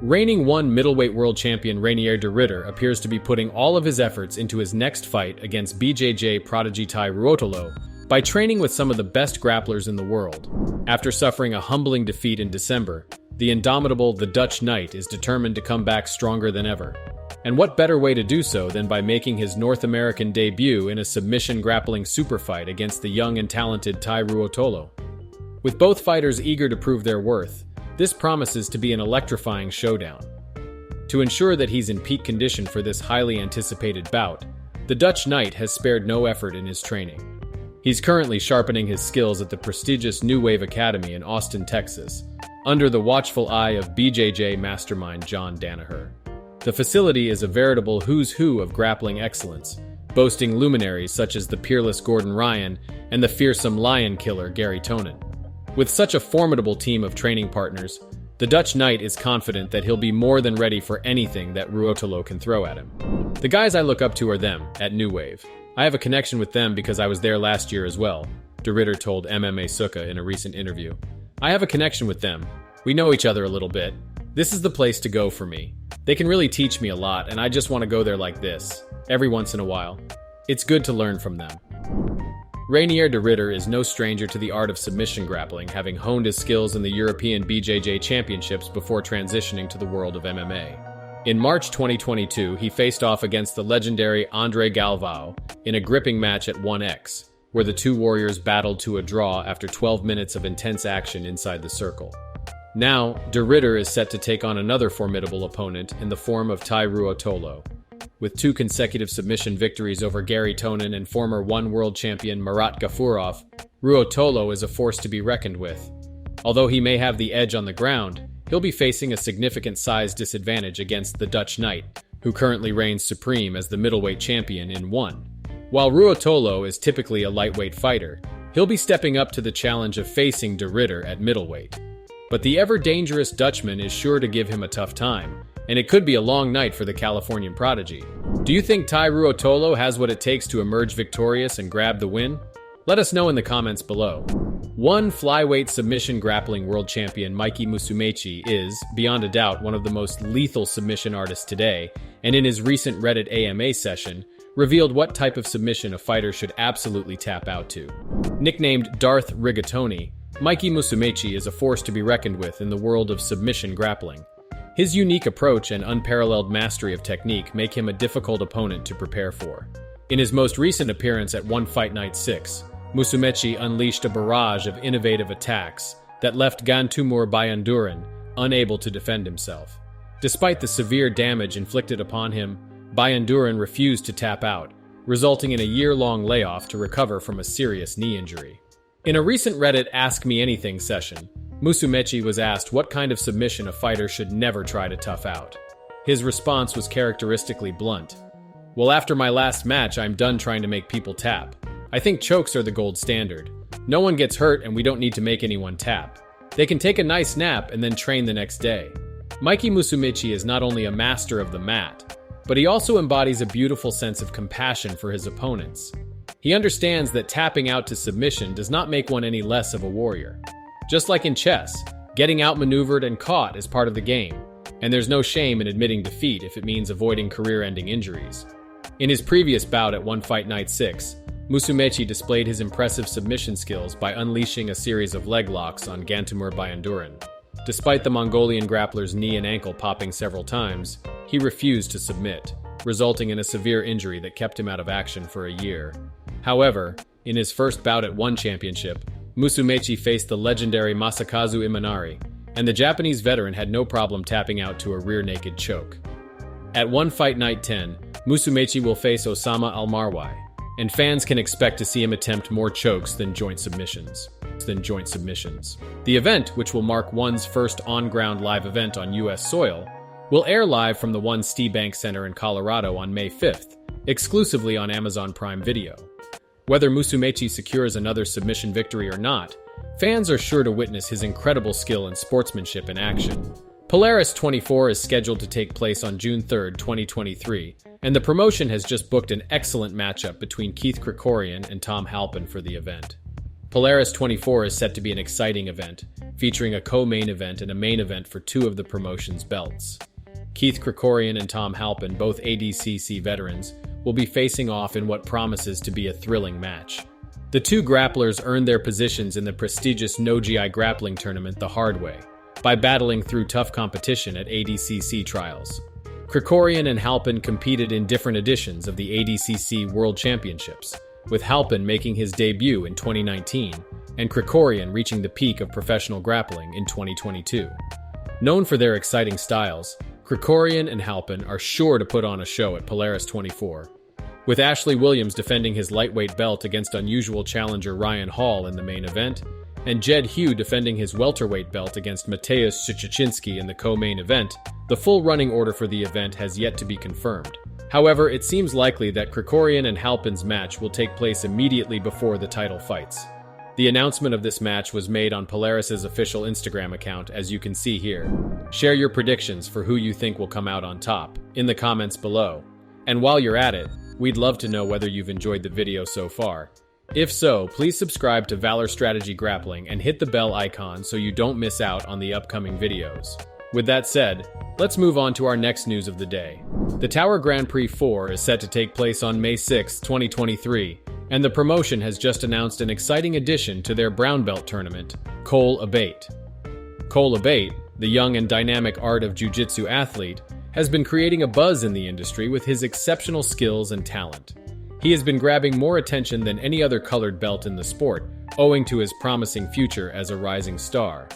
Reigning one middleweight world champion Reinier De Ridder appears to be putting all of his efforts into his next fight against BJJ prodigy Tye Ruotolo by training with some of the best grapplers in the world. After suffering a humbling defeat in December, the indomitable The Dutch Knight is determined to come back stronger than ever. And what better way to do so than by making his North American debut in a submission grappling superfight against the young and talented Tye Ruotolo. With both fighters eager to prove their worth, this promises to be an electrifying showdown. To ensure that he's in peak condition for this highly anticipated bout, the Dutch Knight has spared no effort in his training. He's currently sharpening his skills at the prestigious New Wave Academy in Austin, Texas, under the watchful eye of BJJ mastermind John Danaher. The facility is a veritable who's who of grappling excellence, boasting luminaries such as the peerless Gordon Ryan and the fearsome lion killer Gary Tonin. With such a formidable team of training partners, the Dutch Knight is confident that he'll be more than ready for anything that Ruotolo can throw at him. The guys I look up to are them, at New Wave. I have a connection with them because I was there last year as well, DeRidder told MMA Suka in a recent interview. I have a connection with them. We know each other a little bit. This is the place to go for me. They can really teach me a lot, and I just want to go there like this, every once in a while. It's good to learn from them. Reinier De Ridder is no stranger to the art of submission grappling, having honed his skills in the European BJJ Championships before transitioning to the world of MMA. In March 2022, he faced off against the legendary Andre Galvao in a gripping match at 1x, where the two warriors battled to a draw after 12 minutes of intense action inside the circle. Now, De Ridder is set to take on another formidable opponent in the form of Tye Ruotolo. With 2 consecutive submission victories over Gary Tonin and former One World Champion Marat Gafurov, Ruotolo is a force to be reckoned with. Although he may have the edge on the ground, he'll be facing a significant size disadvantage against the Dutch Knight, who currently reigns supreme as the middleweight champion in one. While Ruotolo is typically a lightweight fighter, he'll be stepping up to the challenge of facing De Ridder at middleweight. But the ever-dangerous Dutchman is sure to give him a tough time, and it could be a long night for the Californian prodigy. Do you think Tye Ruotolo has what it takes to emerge victorious and grab the win? Let us know in the comments below. One flyweight submission grappling world champion Mikey Musumeci is, beyond a doubt, one of the most lethal submission artists today, and in his recent Reddit AMA session, revealed what type of submission a fighter should absolutely tap out to. Nicknamed Darth Rigatoni, Mikey Musumeci is a force to be reckoned with in the world of submission grappling. His unique approach and unparalleled mastery of technique make him a difficult opponent to prepare for. In his most recent appearance at One Fight Night 6, Musumeci unleashed a barrage of innovative attacks that left Gantumur Bayanduran unable to defend himself. Despite the severe damage inflicted upon him, Bayanduran refused to tap out, resulting in a year-long layoff to recover from a serious knee injury. In a recent Reddit Ask Me Anything session, Musumeci was asked what kind of submission a fighter should never try to tough out. His response was characteristically blunt. "Well, after my last match, I'm done trying to make people tap. I think chokes are the gold standard. No one gets hurt and we don't need to make anyone tap. They can take a nice nap and then train the next day." Mikey Musumeci is not only a master of the mat, but he also embodies a beautiful sense of compassion for his opponents. He understands that tapping out to submission does not make one any less of a warrior. Just like in chess, getting outmaneuvered and caught is part of the game, and there's no shame in admitting defeat if it means avoiding career-ending injuries. In his previous bout at One Fight Night 6, Musumeci displayed his impressive submission skills by unleashing a series of leg locks on Gantumur Bayanduran. Despite the Mongolian grappler's knee and ankle popping several times, he refused to submit, resulting in a severe injury that kept him out of action for a year. However, in his first bout at One Championship, Musumeci faced the legendary Masakazu Imanari, and the Japanese veteran had no problem tapping out to a rear-naked choke. At One Fight Night 10, Musumeci will face Osama Almarwai, and fans can expect to see him attempt more chokes than joint submissions. The event, which will mark One's first on-ground live event on U.S. soil, will air live from the One Steebank Center in Colorado on May 5th, exclusively on Amazon Prime Video. Whether Musumeci secures another submission victory or not, fans are sure to witness his incredible skill and sportsmanship in action. Polaris 24 is scheduled to take place on June 3, 2023, and the promotion has just booked an excellent matchup between Keith Krikorian and Tom Halpin for the event. Polaris 24 is set to be an exciting event, featuring a co-main event and a main event for two of the promotion's belts. Keith Krikorian and Tom Halpin, both ADCC veterans, will be facing off in what promises to be a thrilling match. The two grapplers earned their positions in the prestigious No-GI grappling tournament the hard way, by battling through tough competition at ADCC trials. Krikorian and Halpin competed in different editions of the ADCC World Championships, with Halpin making his debut in 2019 and Krikorian reaching the peak of professional grappling in 2022. Known for their exciting styles, Krikorian and Halpin are sure to put on a show at Polaris 24, with Ashley Williams defending his lightweight belt against unusual challenger Ryan Hall in the main event, and Jed Hugh defending his welterweight belt against Mateusz Szczecinski in the co-main event. The full running order for the event has yet to be confirmed. However, it seems likely that Krikorian and Halpin's match will take place immediately before the title fights. The announcement of this match was made on Polaris's official Instagram account, as you can see here. Share your predictions for who you think will come out on top in the comments below. And while you're at it, we'd love to know whether you've enjoyed the video so far. If so, please subscribe to Valor Strategy Grappling and hit the bell icon so you don't miss out on the upcoming videos. With that said, let's move on to our next news of the day. The Tower Grand Prix 4 is set to take place on May 6, 2023, and the promotion has just announced an exciting addition to their brown belt tournament, Cole Abate. Cole Abate, the young and dynamic art of jiu-jitsu athlete, has been creating a buzz in the industry with his exceptional skills and talent. He has been grabbing more attention than any other colored belt in the sport, owing to his promising future as a rising star.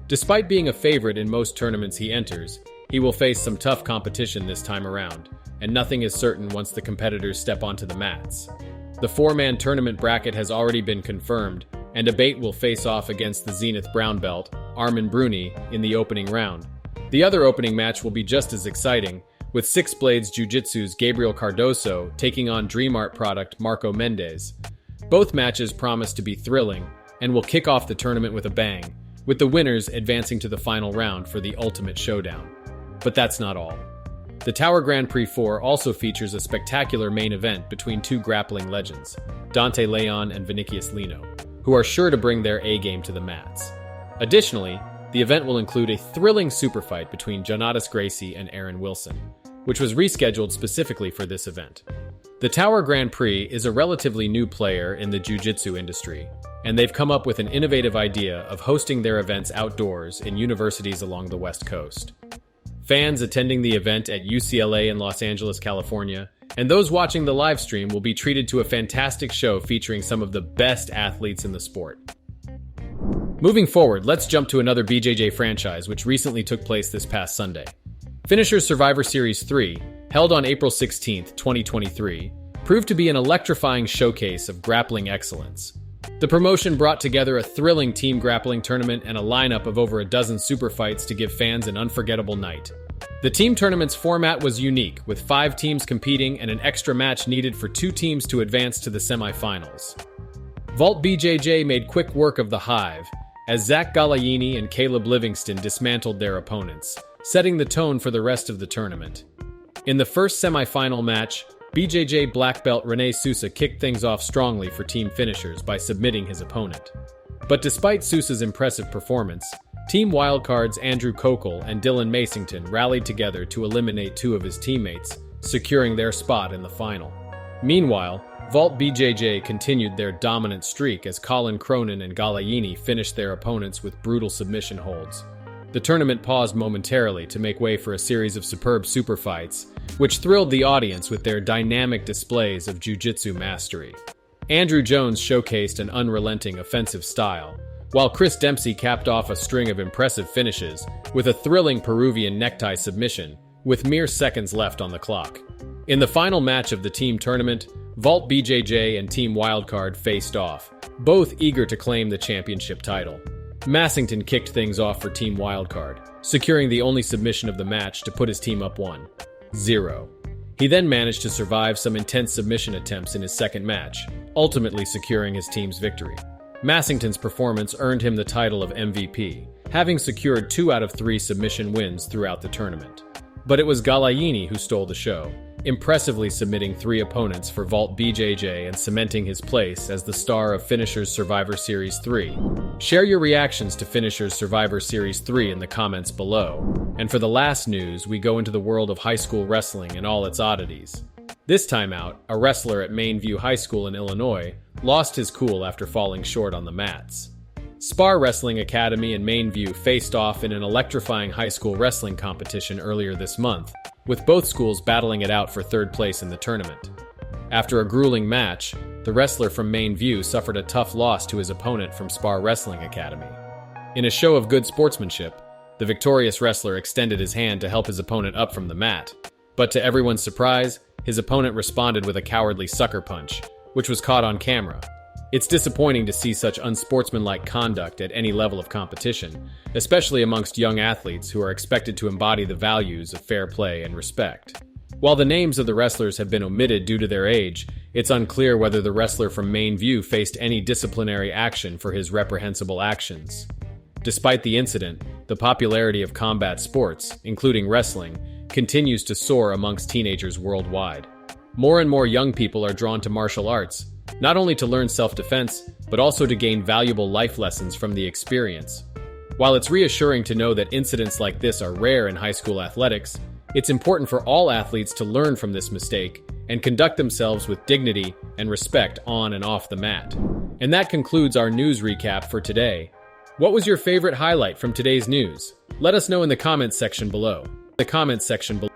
Despite being a favorite in most tournaments he enters, he will face some tough competition this time around, and nothing is certain once the competitors step onto the mats. The four-man tournament bracket has already been confirmed, and Abate will face off against the Zenith brown belt, Armin Bruni, in the opening round. The other opening match will be just as exciting, with Six Blades Jiu-Jitsu's Gabriel Cardoso taking on Dream Art product Marco Mendez. Both matches promise to be thrilling, and will kick off the tournament with a bang, with the winners advancing to the final round for the ultimate showdown. But that's not all. The Tower Grand Prix 4 also features a spectacular main event between two grappling legends, Dante Leon and Vinicius Lino, who are sure to bring their A-game to the mats. Additionally, the event will include a thrilling super fight between Jonatas Gracie and Aaron Wilson, which was rescheduled specifically for this event. The Tower Grand Prix is a relatively new player in the jiu-jitsu industry, and they've come up with an innovative idea of hosting their events outdoors in universities along the West Coast. Fans attending the event at UCLA in Los Angeles, California, and those watching the live stream will be treated to a fantastic show featuring some of the best athletes in the sport. Moving forward, let's jump to another BJJ franchise which recently took place this past Sunday. Finishers Survivor Series 3, held on April 16, 2023, proved to be an electrifying showcase of grappling excellence. The promotion brought together a thrilling team grappling tournament and a lineup of over a dozen super fights to give fans an unforgettable night. The team tournament's format was unique, with 5 teams competing and an extra match needed for 2 teams to advance to the semifinals. Vault BJJ made quick work of the Hive, as Zach Galayini and Caleb Livingston dismantled their opponents, setting the tone for the rest of the tournament. In the first semifinal match, BJJ black belt Rene Sousa kicked things off strongly for team finishers by submitting his opponent. But despite Sousa's impressive performance, team wildcards Andrew Kokol and Dylan Masington rallied together to eliminate 2 of his teammates, securing their spot in the final. Meanwhile, Vault BJJ continued their dominant streak as Colin Cronin and Galayini finished their opponents with brutal submission holds. The tournament paused momentarily to make way for a series of superb super fights, which thrilled the audience with their dynamic displays of jiu-jitsu mastery. Andrew Jones showcased an unrelenting offensive style, while Chris Dempsey capped off a string of impressive finishes with a thrilling Peruvian necktie submission, with mere seconds left on the clock. In the final match of the team tournament, Vault BJJ and Team Wildcard faced off, both eager to claim the championship title. Massington kicked things off for Team Wildcard, securing the only submission of the match to put his team up 1-0. He then managed to survive some intense submission attempts in his second match, ultimately securing his team's victory. Massington's performance earned him the title of MVP, having secured 2 out of 3 submission wins throughout the tournament. But it was Galayini who stole the show, impressively submitting 3 opponents for Vault BJJ and cementing his place as the star of Finishers Survivor Series 3. Share your reactions to Finishers Survivor Series 3 in the comments below. And for the last news, we go into the world of high school wrestling and all its oddities. This time out, a wrestler at Mainview High School in Illinois lost his cool after falling short on the mats. Spar Wrestling Academy and Mainview faced off in an electrifying high school wrestling competition earlier this month, with both schools battling it out for 3rd place in the tournament. After a grueling match, the wrestler from Mainview suffered a tough loss to his opponent from Spar Wrestling Academy. In a show of good sportsmanship, the victorious wrestler extended his hand to help his opponent up from the mat, but to everyone's surprise, his opponent responded with a cowardly sucker punch, which was caught on camera. It's disappointing to see such unsportsmanlike conduct at any level of competition, especially amongst young athletes who are expected to embody the values of fair play and respect. While the names of the wrestlers have been omitted due to their age, it's unclear whether the wrestler from Mainview faced any disciplinary action for his reprehensible actions. Despite the incident, the popularity of combat sports, including wrestling, continues to soar amongst teenagers worldwide. More and more young people are drawn to martial arts, not only to learn self-defense, but also to gain valuable life lessons from the experience. While it's reassuring to know that incidents like this are rare in high school athletics, it's important for all athletes to learn from this mistake and conduct themselves with dignity and respect on and off the mat. And that concludes our news recap for today. What was your favorite highlight from today's news? Let us know in the comments section below.